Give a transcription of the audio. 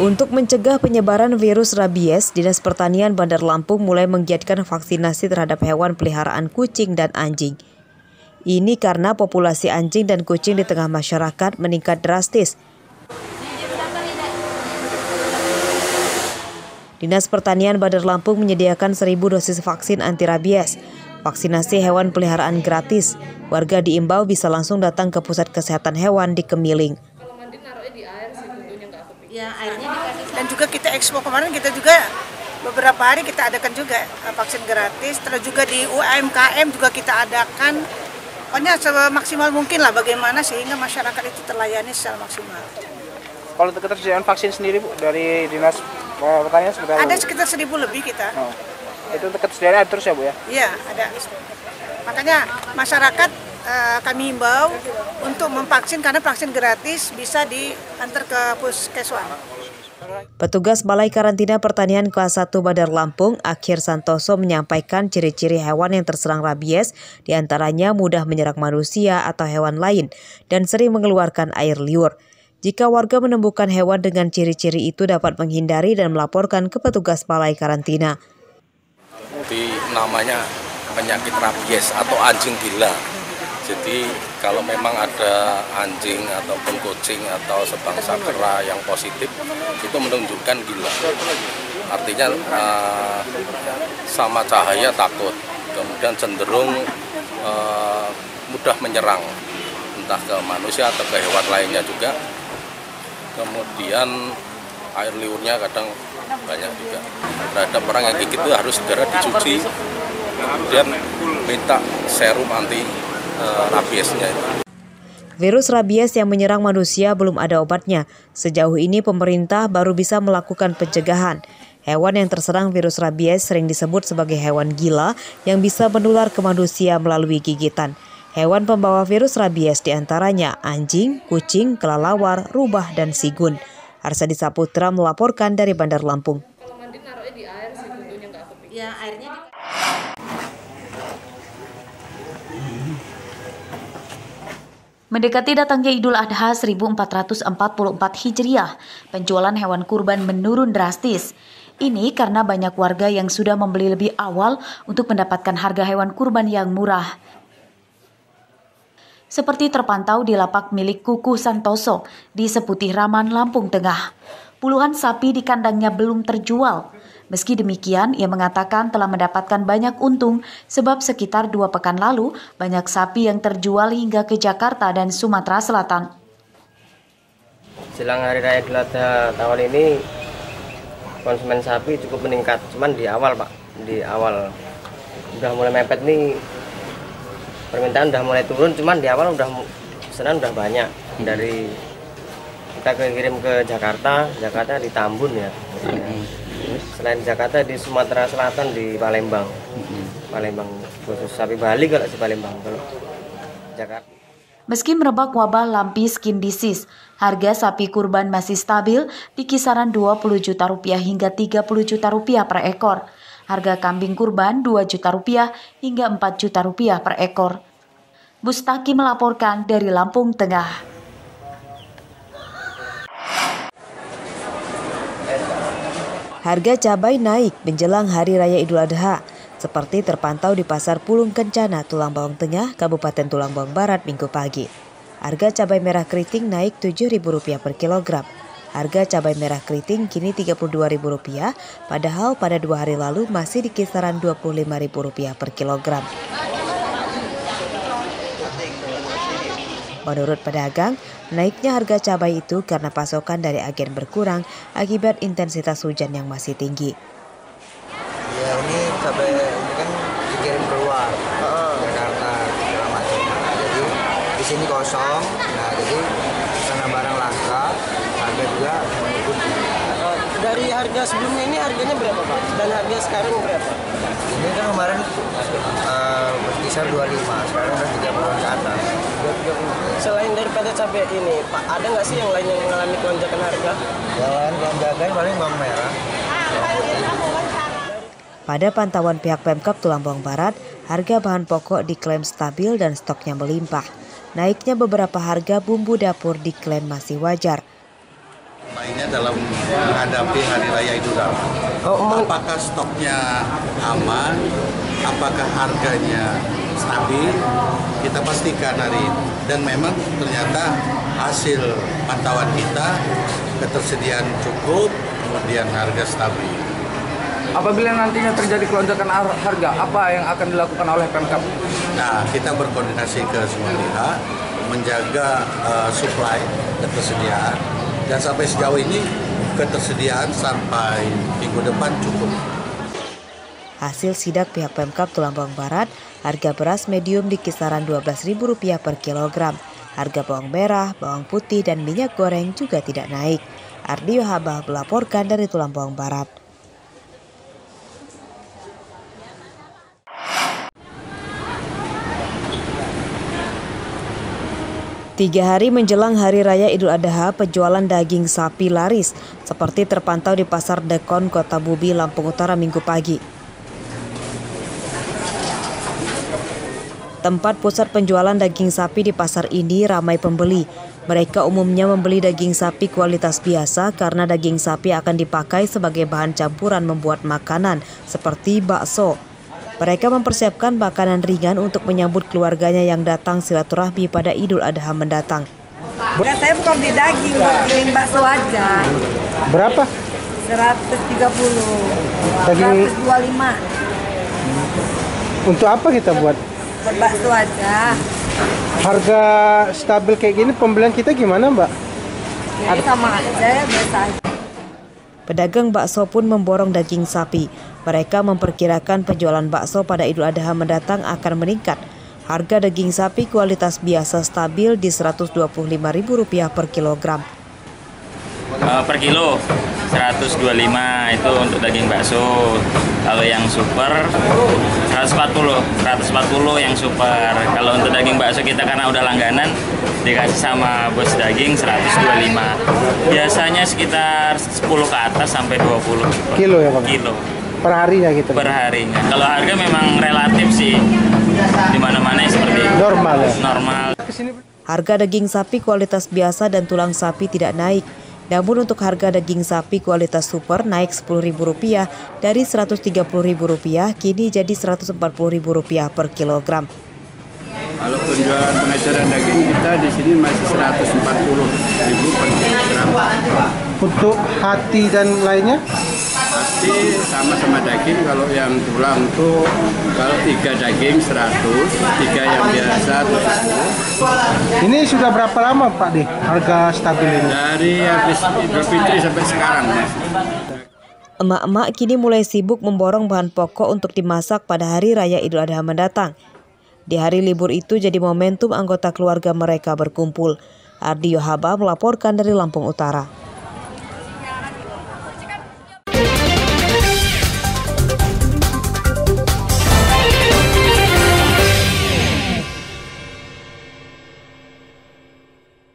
Untuk mencegah penyebaran virus rabies, Dinas Pertanian Bandar Lampung mulai menggiatkan vaksinasi terhadap hewan peliharaan kucing dan anjing. Ini karena populasi anjing dan kucing di tengah masyarakat meningkat drastis. Dinas Pertanian Bandar Lampung menyediakan 1.000 dosis vaksin anti rabies. Vaksinasi hewan peliharaan gratis. Warga diimbau bisa langsung datang ke pusat kesehatan hewan di Kemiling. Ya, airnya dikasih. Dan juga kita expo kemarin, kita juga beberapa hari kita adakan juga vaksin gratis. Terus juga di UMKM juga kita adakan. Pokoknya semaksimal mungkin lah bagaimana sehingga masyarakat itu terlayani secara maksimal. Kalau ketersediaan vaksin sendiri Bu, dari Dinas Pertanian seperti apa? Ada sekitar 1.000 lebih kita. Oh. Itu ketersediaan terus ya Bu ya? Iya, ada. Makanya masyarakat kami himbau untuk memvaksin karena vaksin gratis bisa diantar ke puskeswan. Petugas Balai Karantina Pertanian Kelas 1 Bandar Lampung, Akhir Santoso menyampaikan ciri-ciri hewan yang terserang rabies, diantaranya mudah menyerang manusia atau hewan lain dan sering mengeluarkan air liur. Jika warga menemukan hewan dengan ciri-ciri itu dapat menghindari dan melaporkan ke petugas Balai Karantina. Jadi namanya penyakit rabies atau anjing gila. Jadi kalau memang ada anjing ataupun kucing atau sebangsa kera yang positif, itu menunjukkan gila. Artinya sama cahaya takut, kemudian cenderung mudah menyerang, entah ke manusia atau ke hewan lainnya juga. Kemudian air liurnya kadang banyak juga. Terhadap orang yang gigit itu harus segera dicuci, kemudian minta serum anti rabiesnya. Virus rabies yang menyerang manusia belum ada obatnya. Sejauh ini pemerintah baru bisa melakukan pencegahan. Hewan yang terserang virus rabies sering disebut sebagai hewan gila yang bisa menular ke manusia melalui gigitan. Hewan pembawa virus rabies diantaranya anjing, kucing, kelelawar, rubah, dan sigun. Arsadi Saputra melaporkan dari Bandar Lampung. Kalau mandi naruhnya di air sih tentunya nggak kepikir. Ya, airnya Mendekati datangnya Idul Adha 1444 Hijriah, penjualan hewan kurban menurun drastis. Ini karena banyak warga yang sudah membeli lebih awal untuk mendapatkan harga hewan kurban yang murah. Seperti terpantau di lapak milik Kuku Santoso di Seputih Raman, Lampung Tengah. Puluhan sapi di kandangnya belum terjual. Meski demikian, ia mengatakan telah mendapatkan banyak untung sebab sekitar 2 pekan lalu banyak sapi yang terjual hingga ke Jakarta dan Sumatera Selatan. Jelang Hari Raya Idul Adha tahun ini konsumen sapi cukup meningkat, cuman di awal Pak, di awal udah mulai mepet nih, permintaan udah mulai turun, cuman di awal pesanan udah banyak. Dari kita kirim ke Jakarta di Tambun ya. Selain Jakarta di Sumatera Selatan di Palembang. Palembang khusus sapi Bali kalau di Palembang. Kalau Jakarta. Meski merebak wabah lampi skin disease, harga sapi kurban masih stabil di kisaran 20 juta rupiah hingga 30 juta rupiah per ekor. Harga kambing kurban 2 juta rupiah hingga 4 juta rupiah per ekor. Bustaki melaporkan dari Lampung Tengah. Harga cabai naik menjelang Hari Raya Idul Adha, seperti terpantau di Pasar Pulung Kencana, Tulang Bawang Tengah, Kabupaten Tulang Bawang Barat, Minggu pagi. Harga cabai merah keriting naik Rp7.000 per kilogram. Harga cabai merah keriting kini Rp32.000, padahal pada 2 hari lalu masih di kisaran Rp25.000 per kilogram. Menurut pedagang, naiknya harga cabai itu karena pasokan dari agen berkurang akibat intensitas hujan yang masih tinggi. Ya, ini cabai ini kan dikirim keluar Jakarta segala macam. Jadi di sini kosong. Nah, jadi karena barang langka, harga juga mengikuti. Dari harga sebelumnya ini harganya berapa Pak? Dan harga sekarang berapa? Ini kan kemarin berkisar 25, sekarang udah 30 ke atas. Selain daripada cabai ini, Pak, ada nggak sih yang lain yang mengalami lonjakan harga? Yang lain lonjakan paling bawang merah. Pada pantauan pihak Pemkab Tulang Bawang Barat, harga bahan pokok diklaim stabil dan stoknya melimpah. Naiknya beberapa harga bumbu dapur diklaim masih wajar. Lainnya dalam menghadapi Hari Raya Idul Adha. Apakah stoknya aman? Apakah harganya stabil? Kita pastikan hari ini. Dan memang ternyata hasil pantauan kita, ketersediaan cukup, kemudian harga stabil. Apabila nantinya terjadi kelonjakan harga, apa yang akan dilakukan oleh Pemkab? Nah, kita berkoordinasi ke semua pihak, menjaga supply, ketersediaan, dan sampai sejauh ini ketersediaan sampai minggu depan cukup. Hasil sidak pihak Pemkab Tulang Bawang Barat, harga beras medium di kisaran Rp12.000 per kilogram. Harga bawang merah, bawang putih, dan minyak goreng juga tidak naik. Ardi Yohabah melaporkan dari Tulang Bawang Barat. Tiga hari menjelang Hari Raya Idul Adha, penjualan daging sapi laris, seperti terpantau di Pasar Dekon, Kota Bubi, Lampung Utara Minggu pagi. Tempat pusat penjualan daging sapi di pasar ini ramai pembeli. Mereka umumnya membeli daging sapi kualitas biasa karena daging sapi akan dipakai sebagai bahan campuran membuat makanan seperti bakso. Mereka mempersiapkan makanan ringan untuk menyambut keluarganya yang datang silaturahmi pada Idul Adha mendatang. Ya, saya bukan beli daging, beli bakso aja. Berapa? 130. Daging 125. Untuk apa kita buat? Buat bakso aja. Harga stabil kayak gini pembelian kita gimana, Mbak? Ya, sama aja, biasa aja. Pedagang bakso pun memborong daging sapi. Mereka memperkirakan penjualan bakso pada Idul Adha mendatang akan meningkat. Harga daging sapi kualitas biasa stabil di Rp125.000 per kilogram. Per kilo 125 itu untuk daging bakso. Kalau yang super 140 yang super. Kalau untuk daging bakso kita karena udah langganan dikasih sama bos daging 125. Biasanya sekitar 10 ke atas sampai 20 kilo ya, Bang? Kilo. Per harinya gitu? Per harinya. Kalau harga memang relatif sih, di mana-mana seperti itu. Normal ya? Normal. Harga daging sapi kualitas biasa dan tulang sapi tidak naik. Namun untuk harga daging sapi kualitas super naik Rp10.000 dari Rp130.000 kini jadi Rp140.000 per kilogram. Kalau penjualan pengecaran daging kita di sini masih Rp140.000 per kilogram. Untuk hati dan lainnya? Hati sama-sama daging, kalau yang tulang tuh kalau 3 daging 100, 3 yang biasa 70. Ini sudah berapa lama Pak Di harga stabil ini? Dari habis Idul Fitri sampai sekarang. Emak-emak kini mulai sibuk memborong bahan pokok untuk dimasak pada Hari Raya Idul Adha mendatang. Di hari libur itu jadi momentum anggota keluarga mereka berkumpul. Ardi Yohabah melaporkan dari Lampung Utara.